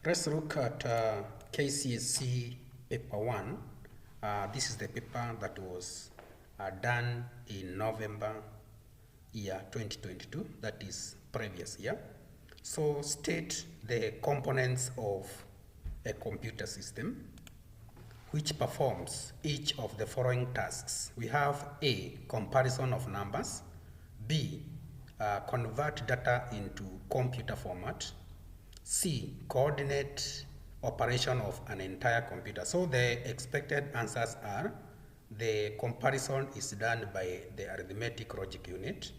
Let's look at KCSE paper 1. This is the paper that was done in November year 2022, that is previous year. So state the components of a computer system which performs each of the following tasks. We have A, comparison of numbers, B, convert data into computer format, C, coordinate operation of an entire computer. So the expected answers are: the comparison is done by the arithmetic logic unit,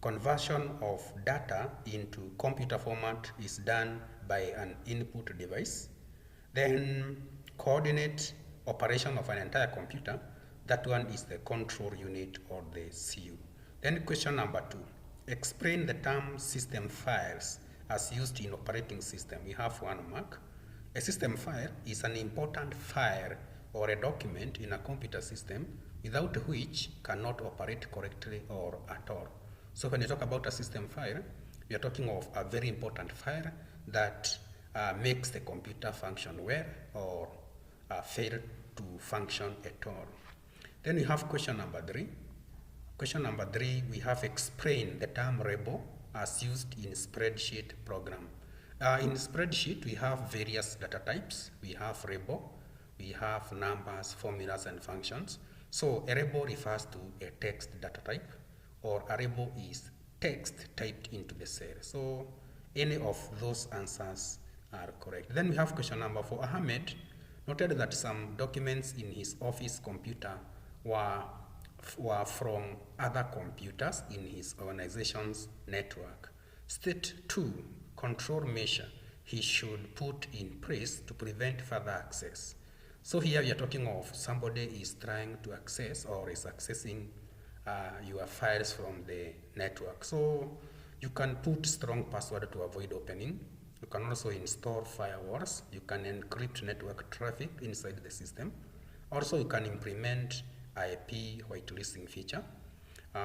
conversion of data into computer format is done by an input device, then coordinate operation of an entire computer, that one is the control unit or the CU. Then question number 2, explain the term system files as used in operating system. We have 1 mark. A system file is an important file or a document in a computer system without which cannot operate correctly or at all. So when you talk about a system file, we are talking of a very important file that makes the computer function well or fail to function at all. Then we have question number 3. Question number 3, we have explained the term label as used in spreadsheet program. In spreadsheet, we have various data types. We have label, we have numbers, formulas, and functions. So a label refers to a text data type, or a label is text typed into the cell. So any of those answers are correct. Then we have question number 4. Ahmed noted that some documents in his office computer were from other computers in his organization's network. State 2, control measure he should put in place to prevent further access. So here we are talking of somebody is trying to access or is accessing your files from the network. So you can put strong password to avoid opening. You can also install firewalls. You can encrypt network traffic inside the system. Also, you can implement IP whitelisting feature.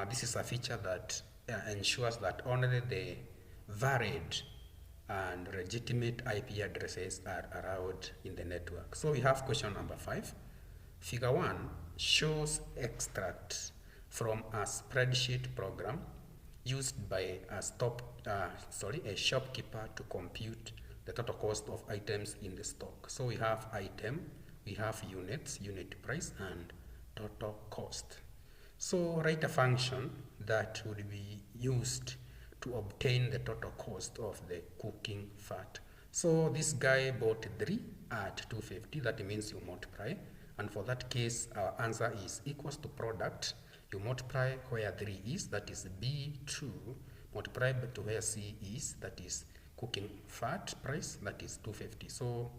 This is a feature that ensures that only the valid and legitimate IP addresses are allowed in the network. So we have question number 5. Figure 1 shows extracts from a spreadsheet program used by a shopkeeper to compute the total cost of items in the stock. So we have item, we have units, unit price, and total cost. So write a function that would be used to obtain the total cost of the cooking fat. So this guy bought 3 at 250, that means you multiply, and for that case our answer is equals to product. You multiply where 3 is, that is B2, multiply to where C is, that is cooking fat price, that is 250. So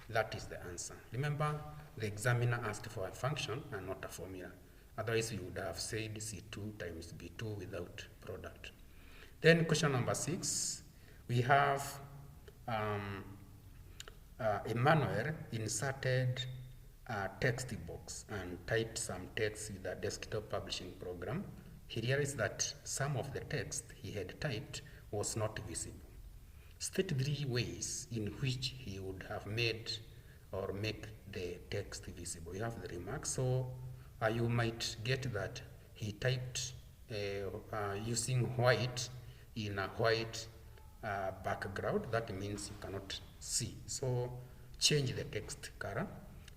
that is the answer. Remember, the examiner asked for a function and not a formula. Otherwise, you would have said C2 times B2 without product. Then question number 6, we have Emmanuel inserted a text box and typed some text with a desktop publishing program. He realized that some of the text he had typed was not visible. State 3 ways in which he would have made or make the text visible. You have the remarks. So you might get that he typed using white in a white background. That means you cannot see. So change the text color,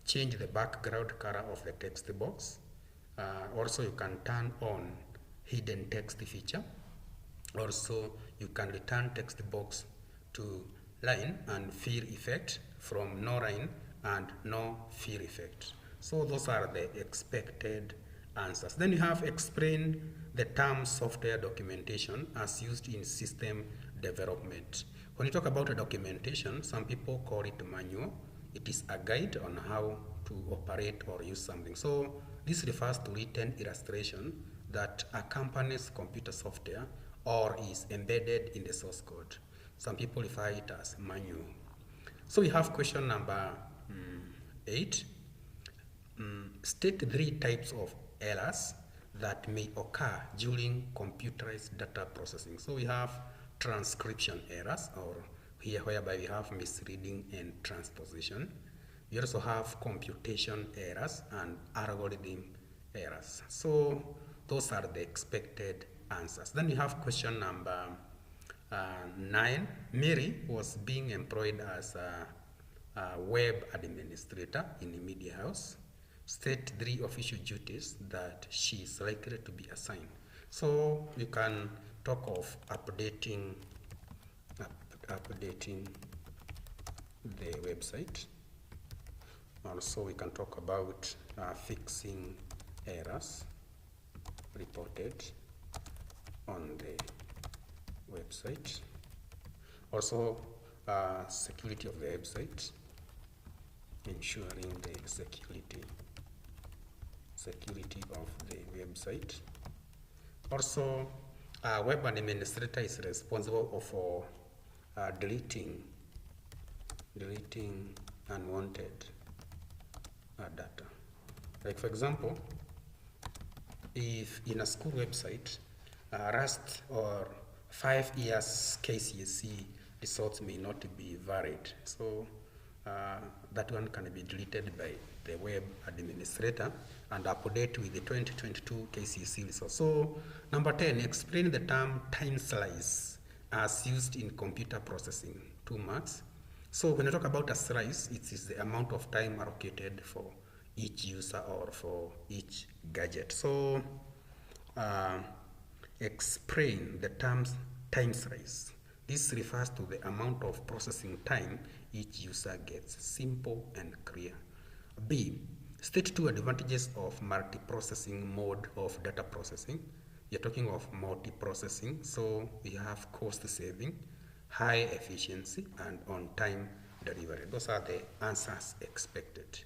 change the background color of the text box. Also, you can turn on hidden text feature. Also, you can return text box to line and fill effect from no line and no fill effect. So those are the expected answers. Then you have explained the term software documentation as used in system development. When you talk about a documentation, some people call it manual. It is a guide on how to operate or use something. So this refers to written illustration that accompanies computer software or is embedded in the source code. Some people refer it as manual. So we have question number 8. State 3 types of errors that may occur during computerized data processing. So we have transcription errors, or here whereby we have misreading and transposition. We also have computation errors and algorithm errors. So those are the expected answers. Then we have question number 9. Mary was being employed as a web administrator in a media house. State 3 official duties that she is likely to be assigned. So you can talk of updating the website. Also, we can talk about fixing errors reported on the website. Also, security of the website, ensuring the security of the website. Also, a web administrator is responsible for deleting unwanted data. Like for example, if in a school website, last or 5 years KCSE results may not be valid, so that one can be deleted by the web administrator and update with the 2022 KCSE results. So number 10, explain the term time slice as used in computer processing, 2 marks. So when I talk about a slice, it is the amount of time allocated for each user or for each gadget. So explain the term time slice. This refers to the amount of processing time each user gets, simple and clear. B, state 2 advantages of multi-processing mode of data processing. You're talking of multi-processing, so we have cost saving, high efficiency, and on-time delivery. Those are the answers expected.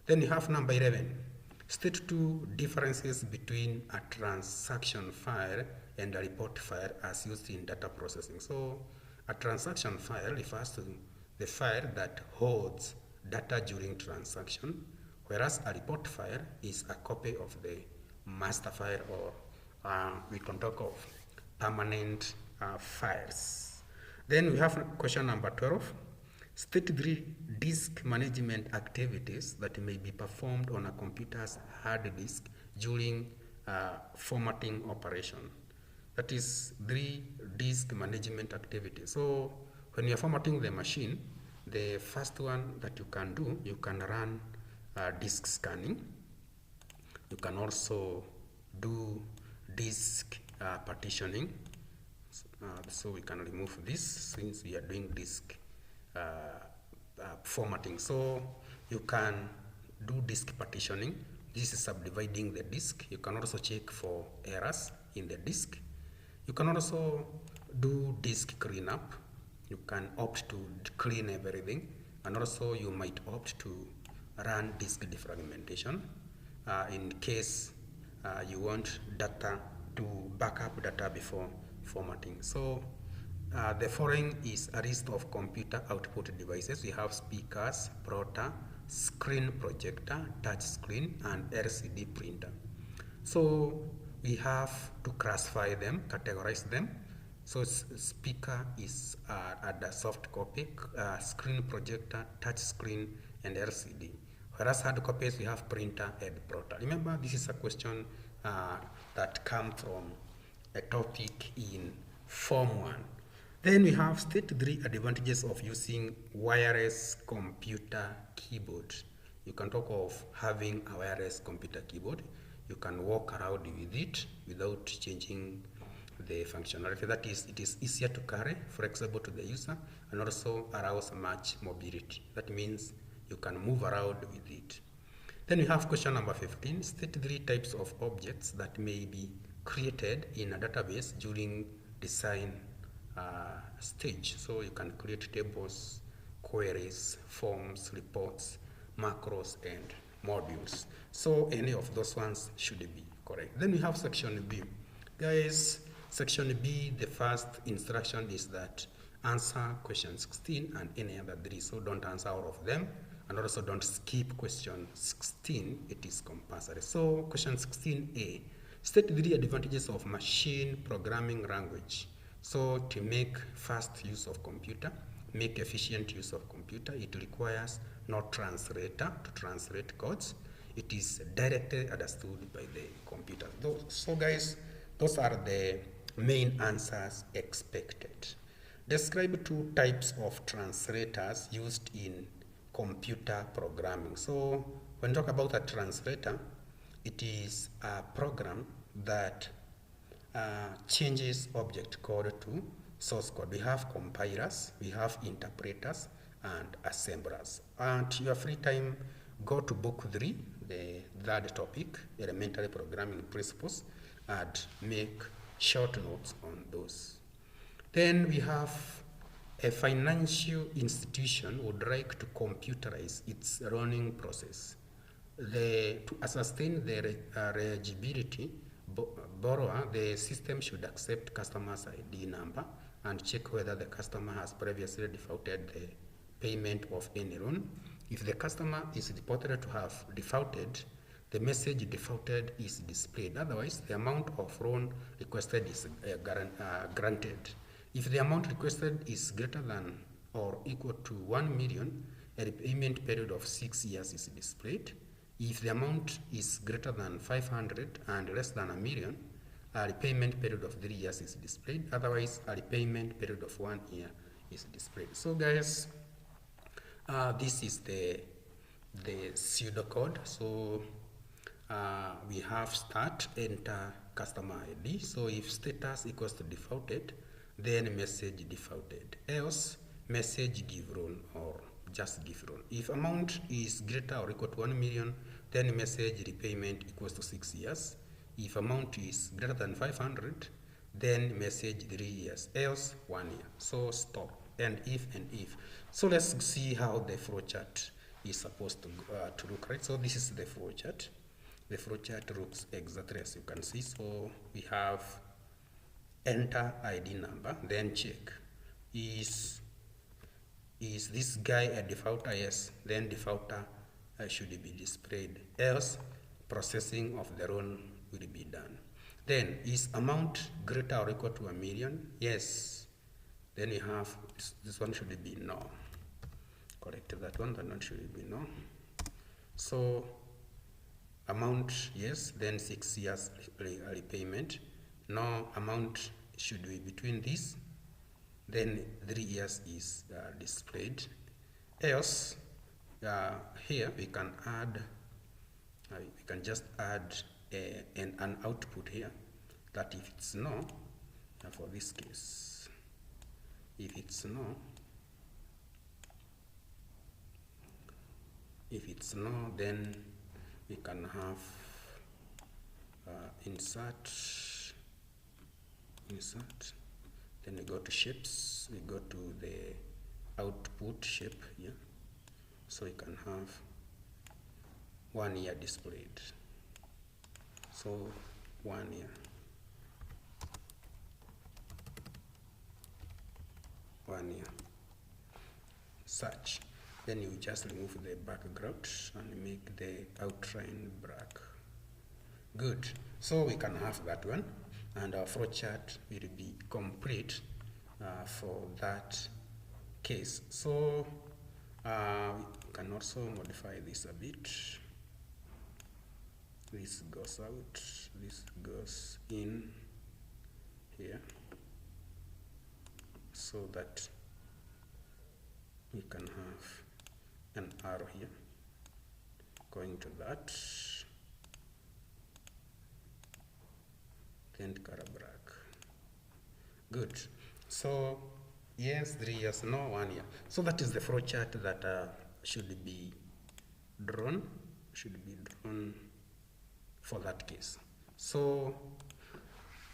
Then you have number 11. State 2 differences between a transaction file and a report file as used in data processing. So a transaction file refers to the file that holds data during transaction, whereas a report file is a copy of the master file, or we can talk of permanent files. Then we have question number 12. State 3 disk management activities that may be performed on a computer's hard disk during formatting operation. That is 3 disk management activities. So when you're formatting the machine, the first one that you can do, you can run disk scanning. You can also do disk partitioning. So we can remove this since we are doing disk formatting. So you can do disk partitioning. This is subdividing the disk. You can also check for errors in the disk. You can also do disk cleanup. You can opt to clean everything, and also you might opt to run disk defragmentation in case you want data to backup data before formatting. So the following is a list of computer output devices. We have speakers, plotter, screen projector, touch screen, and LCD printer. So we have to classify them, categorize them. So speaker is at the soft copy, screen projector, touch screen, and LCD. Whereas hard copies, we have printer and plotter. Remember, this is a question that comes from a topic in Form 1. Then we have state 3 advantages of using wireless computer keyboard. You can talk of having a wireless computer keyboard. You can walk around with it without changing the functionality. That is, it is easier to carry, flexible to the user, and also allows much mobility. That means you can move around with it. Then we have question number 15. State 3 types of objects that may be created in a database during design stage. So you can create tables, queries, forms, reports, macros, and modules. So any of those ones should be correct. Then we have section B. Guys, section B, the first instruction is that answer question 16 and any other 3. So don't answer all of them, and also don't skip question 16. It is compulsory. So question 16A, state 3 advantages of machine programming language. So to make fast use of computer, make efficient use of computer. It requires no translator to translate codes. It is directly understood by the computer. So guys, those are the main answers expected. Describe two types of translators used in computer programming. So when we talk about a translator, it is a program that changes object code to source code. We have compilers, we have interpreters, and assemblers. And your free time, go to book 3, the third topic, elementary programming principles, and make short notes on those. Then we have a financial institution would like to computerize its running process. To sustain the eligibility borrower, the system should accept customer's ID number and check whether the customer has previously defaulted the payment of any loan. If the customer is reported to have defaulted, the message defaulted is displayed. Otherwise, the amount of loan requested is granted. If the amount requested is greater than or equal to 1 million, a repayment period of 6 years is displayed. If the amount is greater than 500 and less than 1 million, a repayment period of 3 years is displayed. Otherwise, a repayment period of 1 year is displayed. So guys, this is the pseudocode. So we have start, enter customer ID. So if status equals to defaulted, then message defaulted. Else, message give loan or just give loan. If amount is greater or equal to 1 million, then message repayment equals to 6 years. If amount is greater than 500, then message 3 years. Else, 1 year. So stop. And if. So let's see how the flowchart is supposed to look, right? So this is the flowchart. The flowchart looks exactly as you can see. So we have enter ID number, then check. Is this guy a defaulter? Yes. Then defaulter should be displayed. Else, processing of the loan will be done. Then, is amount greater or equal to 1 million? Yes. Then we have, this one should be no. Correct that one, that one should be no. So, amount, yes. Then 6 years repayment. No, amount should be between this. Then 3 years is displayed. Else, here we can add, we can just add an output here, that if it's no, for this case, if it's no, then we can have insert, then we go to shapes, we go to the output shape here, so we can have 1 year displayed. So 1 year, 1 year, search. Then you just remove the background and make the outline black. Good. So we can have that one, and our flowchart will be complete for that case. So we can also modify this a bit. This goes out, this goes in here, so that we can have an arrow here going to that, then color black. Good. So yes, 3 years, no, 1 year. So that is the flowchart that should be drawn for that case. So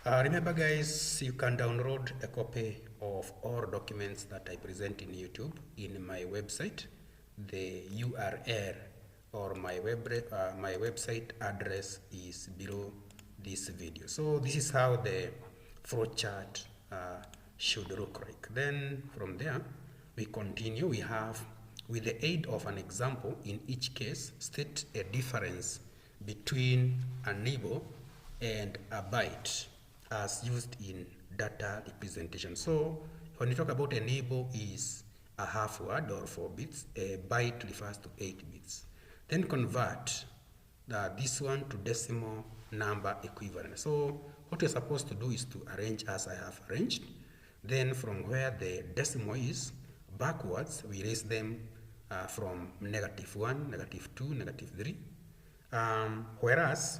remember guys, you can download a copy of all documents that I present in YouTube in my website. The URL or my website address is below this video. So this is how the flowchart should look like. Then from there we continue. We have, with the aid of an example, in each case state a difference between a nibble and a byte as used in data representation. So when you talk about a nibble, is a half word or 4 bits. A byte refers to 8 bits. Then convert this one to decimal number equivalent. So what you're supposed to do is to arrange as I have arranged. Then from where the decimal is, backwards, we raise them from -1, -2, -3. Whereas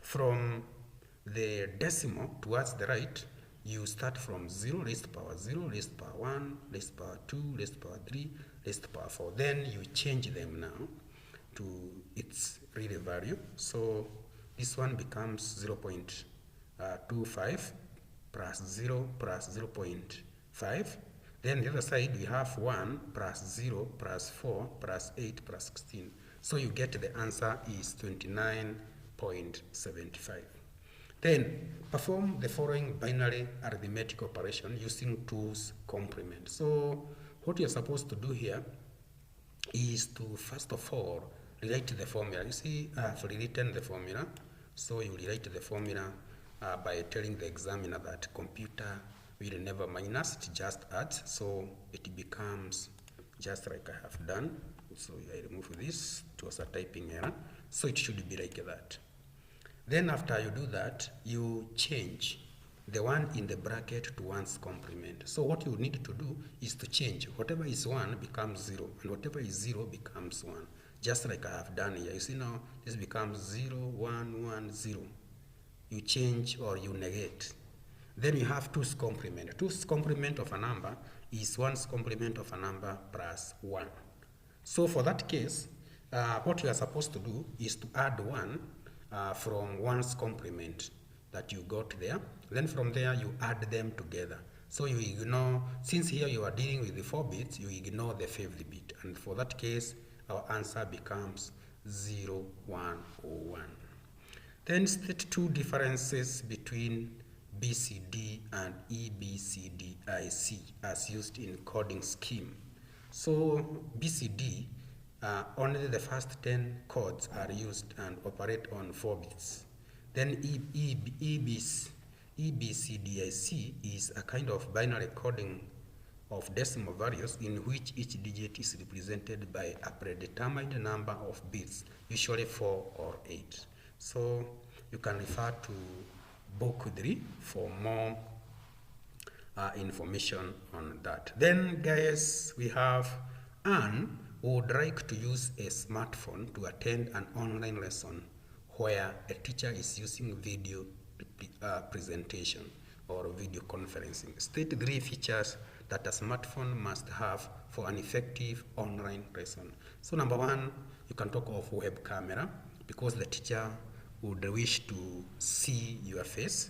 from the decimal towards the right, you start from 0 raised to power 0, raised to power 1, raised to power 2, raised to power 3, raised to power 4. Then you change them now to its real value. So this one becomes 0.25 plus 0 plus 0.5. Then the other side we have 1 plus 0 plus 4 plus 8 plus 16. So you get the answer is 29.75. Then perform the following binary arithmetic operation using 2's complement. So what you're supposed to do here is to first of all rewrite the formula. You see, I've rewritten the formula. So you rewrite the formula by telling the examiner that computer will never minus, it just adds. So it becomes just like I have done. So I remove this, it was a typing error. So it should be like that. Then after you do that, you change the one in the bracket to 1's complement. So what you need to do is to change whatever is 1 becomes 0 and whatever is 0 becomes 1. Just like I have done here. You see now this becomes 0, 1, 1, 0. You change or you negate. Then you have 2's complement. 2's complement of a number is 1's complement of a number plus 1. So for that case, what you are supposed to do is to add 1 from 1's complement that you got there. Then from there you add them together. So you ignore, since here you are dealing with the 4 bits, you ignore the 5th bit. And for that case, our answer becomes 0, 1, or 1. Then state 2 differences between BCD and EBCDIC as used in coding scheme. So BCD, only the first 10 codes are used and operate on 4 bits. Then EBCDIC is a kind of binary coding of decimal values in which each digit is represented by a predetermined number of bits, usually 4 or 8. So you can refer to book 3 for more information on that. Then guys, we have Anne would like to use a smartphone to attend an online lesson where a teacher is using video presentation or video conferencing. State 3 features that a smartphone must have for an effective online lesson. So number 1, you can talk of web camera because the teacher would wish to see your face.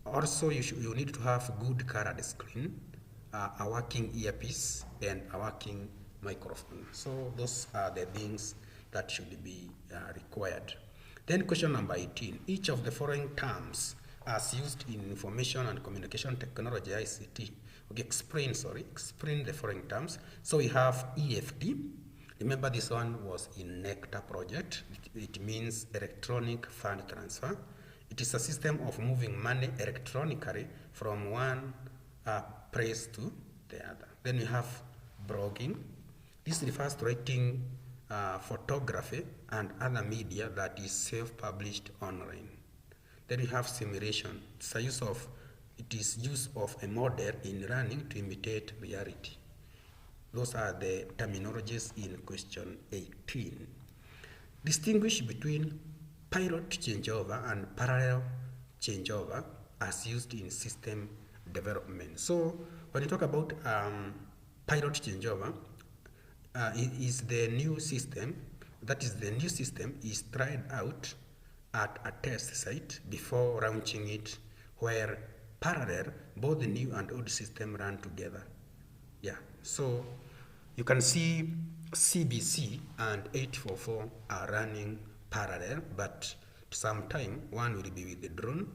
Also, you need to have good colored screen, a working earpiece, and a working microphone. So those are the things that should be required. Then question number 18. Each of the following terms as used in information and communication technology, ICT. Okay, explain the following terms. So we have EFT. Remember this one was in NECTA project. It means electronic fund transfer. It is a system of moving money electronically from one place to the other. Then we have blogging. This refers to writing photography and other media that is self-published online. Then we have simulation. It is use of a model in learning to imitate reality. Those are the terminologies in question 18. Distinguish between pilot changeover and parallel changeover as used in system development. So when you talk about pilot changeover, it is the new system, that is the new system is tried out at a test site before launching it, where parallel, both the new and old system run together. Yeah, so you can see CBC and 844 are running parallel, but sometime one will be with the drone.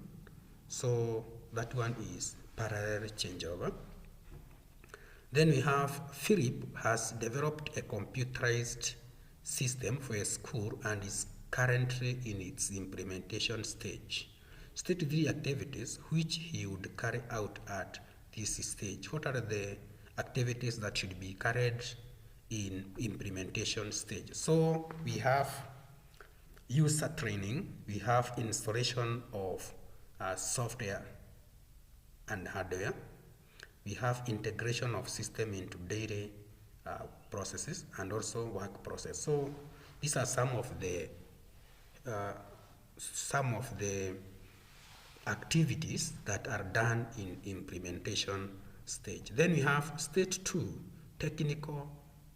So that one is parallel changeover. Then we have Philip has developed a computerized system for a school and is currently in its implementation stage. State 3 activities which he would carry out at this stage. What are the activities that should be carried in implementation stage. So we have user training, we have installation of software and hardware, we have integration of system into daily processes and also work process. So these are some of the activities that are done in implementation stage. Then we have stage 2, technical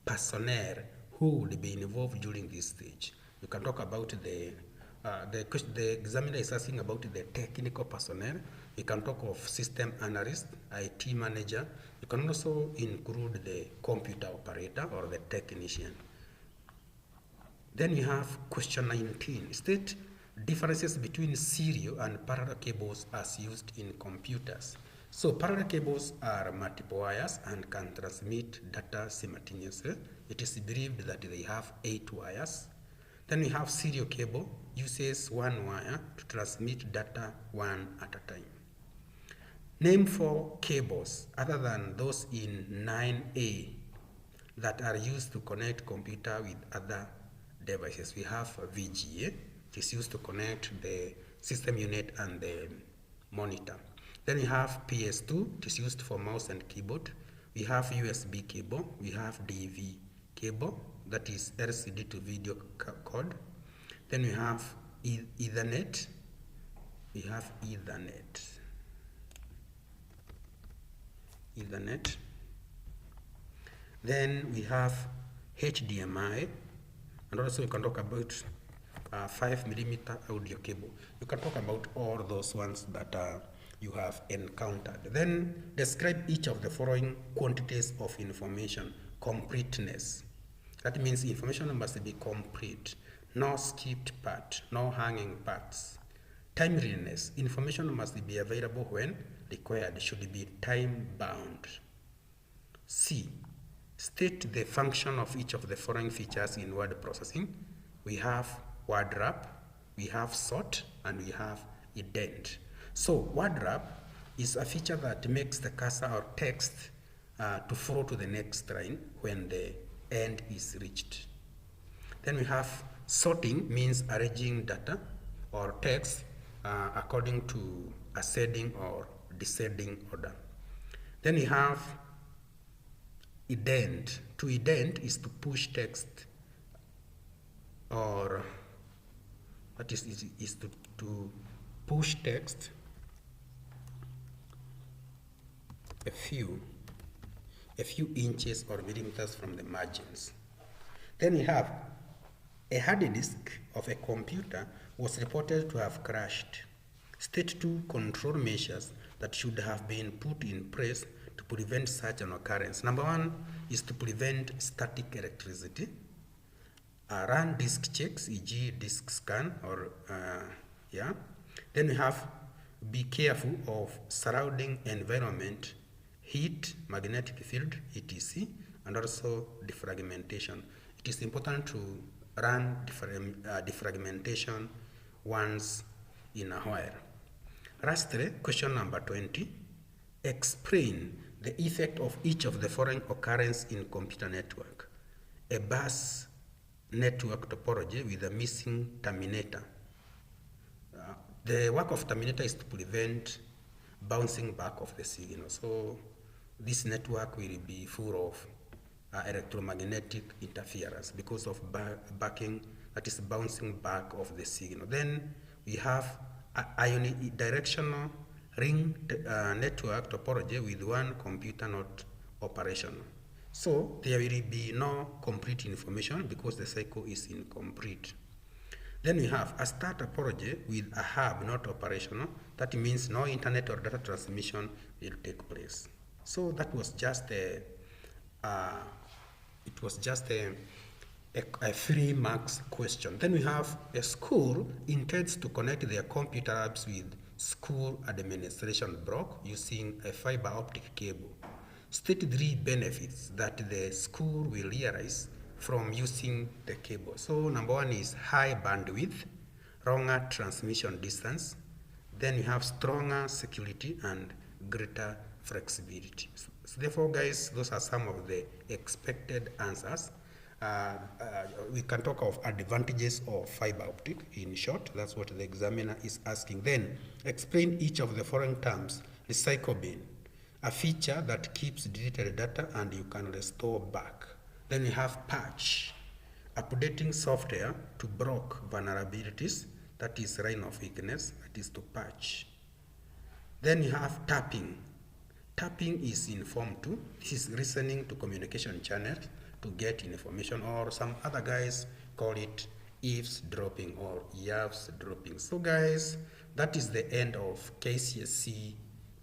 personnel who would be involved during this stage. You can talk about the examiner is asking about the technical personnel. You can talk of system analyst, IT manager. You can also include the computer operator or the technician. Then we have question 19. State differences between serial and parallel cables as used in computers. So parallel cables are multiple wires and can transmit data simultaneously. It is believed that they have 8 wires. Then we have serial cable, uses 1 wire to transmit data one at a time. Name 4 cables other than those in 9A that are used to connect computer with other devices. We have VGA, it is used to connect the system unit and the monitor. Then we have PS2, it is used for mouse and keyboard. We have USB cable, we have DV cable, that is LCD to video code. Then we have Ethernet, Then we have HDMI, and also you can talk about 5mm audio cable. You can talk about all those ones that you have encountered. Then describe each of the following quantities of information. Completeness. That means information must be complete. No skipped part, no hanging parts. Timeliness. Information must be available when required, should be time bound. C. State the function of each of the following features in word processing. We have word wrap, we have sort, and we have indent. So word wrap is a feature that makes the cursor or text to flow to the next line when the end is reached. Then we have sorting, means arranging data or text according to ascending or descending order. Then we have indent. To indent is to push text, or that is to push text a few inches or millimeters from the margins. Then we have a hard disk of a computer was reported to have crashed. State 2 control measures that should have been put in place to prevent such an occurrence. Number 1 is to prevent static electricity. Run disk checks, e.g. disk scan, or Then we have be careful of surrounding environment, heat, magnetic field, etc., and also defragmentation. It is important to run defragmentation once in a while. Lastly, question number 20. Explain the effect of each of the following occurrence in computer network. A bus network topology with a missing terminator. The work of terminator is to prevent bouncing back of the signal. So this network will be full of electromagnetic interference because of backing, that is bouncing back of the signal. Then we have unidirectional ring network topology with one computer not operational. So there will be no complete information because the cycle is incomplete. Then we have a star topology with a hub not operational. That means no internet or data transmission will take place. So that was just a 3 marks question. Then we have a school intends to connect their computer labs with school administration block using a fiber optic cable. State 3 benefits that the school will realize from using the cable. So number 1 is high bandwidth, longer transmission distance. Then we have stronger security and greater flexibility. So therefore, guys, those are some of the expected answers. We can talk of advantages of fiber optic in short. That's what the examiner is asking. Then explain each of the following terms. Recycle bin, a feature that keeps deleted data and you can restore back. Then we have patch, updating software to block vulnerabilities, that is line of weakness, that is to patch. Then you have tapping. Tapping is in form 2. This is listening to communication channels to get information, or some other guys call it eavesdropping or eavesdropping. So guys, that is the end of KCSE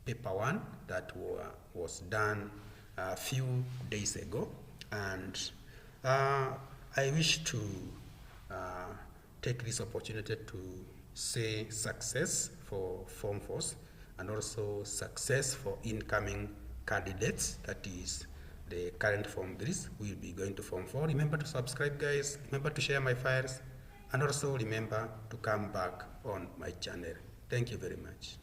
paper 1 that was done a few days ago, and I wish to take this opportunity to say success for Form 4s and also success for incoming candidates, that is the current Form 3s will be going to Form 4. Remember to subscribe, guys. Remember to share my files, and also remember to come back on my channel. Thank you very much.